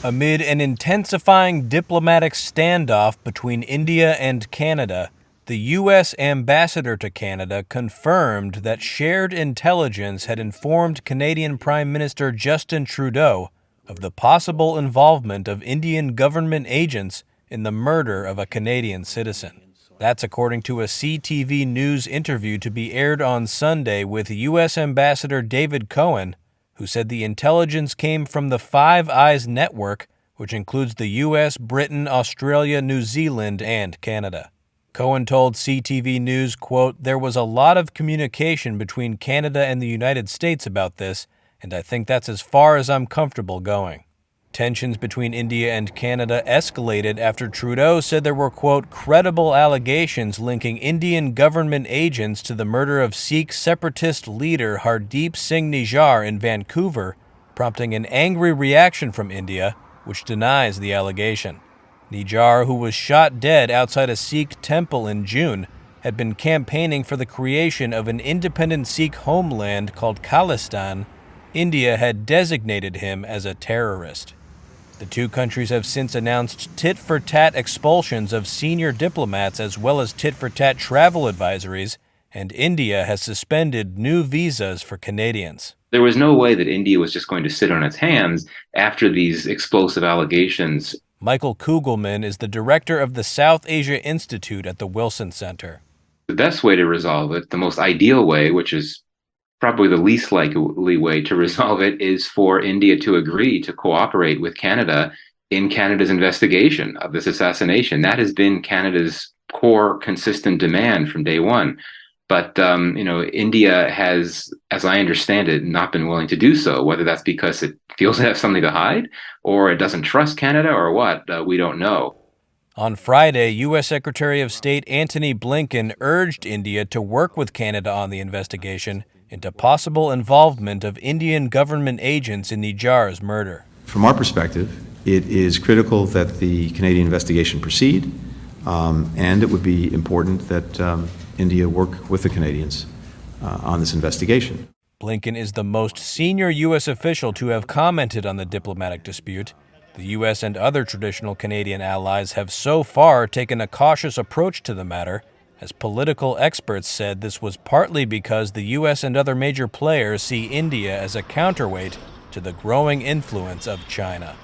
Amid an intensifying diplomatic standoff between India and Canada, the U.S. ambassador to Canada confirmed that shared intelligence had informed Canadian Prime Minister Justin Trudeau of the possible involvement of Indian government agents in the murder of a Canadian citizen. That's according to a CTV News interview to be aired on Sunday with U.S. Ambassador David Cohen, who said the intelligence came from the Five Eyes network, which includes the U.S., Britain, Australia, New Zealand, and Canada. Cohen told CTV News, quote, "There was a lot of communication between Canada and the United States about this, and I think that's as far as I'm comfortable going." Tensions between India and Canada escalated after Trudeau said there were, quote, "credible allegations linking Indian government agents to the murder of Sikh separatist leader Hardeep Singh Nijjar in Vancouver, prompting an angry reaction from India, which denies the allegation. Nijjar, who was shot dead outside a Sikh temple in June, had been campaigning for the creation of an independent Sikh homeland called Khalistan. India had designated him as a terrorist. The two countries have since announced tit-for-tat expulsions of senior diplomats as well as tit-for-tat travel advisories, and India has suspended new visas for Canadians. There was no way that India was just going to sit on its hands after these explosive allegations. Michael Kugelman is the director of the South Asia Institute at the Wilson Center. The best way to resolve it, the most ideal way, which is probably the least likely way to resolve it, is for India to agree to cooperate with Canada in Canada's investigation of this assassination. That has been Canada's core, consistent demand from day one. But, India has, as I understand it, not been willing to do so, whether that's because it feels it has something to hide or it doesn't trust Canada or what, we don't know. On Friday, U.S. Secretary of State Antony Blinken urged India to work with Canada on the investigation into possible involvement of Indian government agents in Nijjar's murder. From our perspective, it is critical that the Canadian investigation proceed, and it would be important that India work with the Canadians on this investigation. Blinken is the most senior U.S. official to have commented on the diplomatic dispute. The U.S. and other traditional Canadian allies have so far taken a cautious approach to the matter, as political experts said this was partly because the U.S. and other major players see India as a counterweight to the growing influence of China.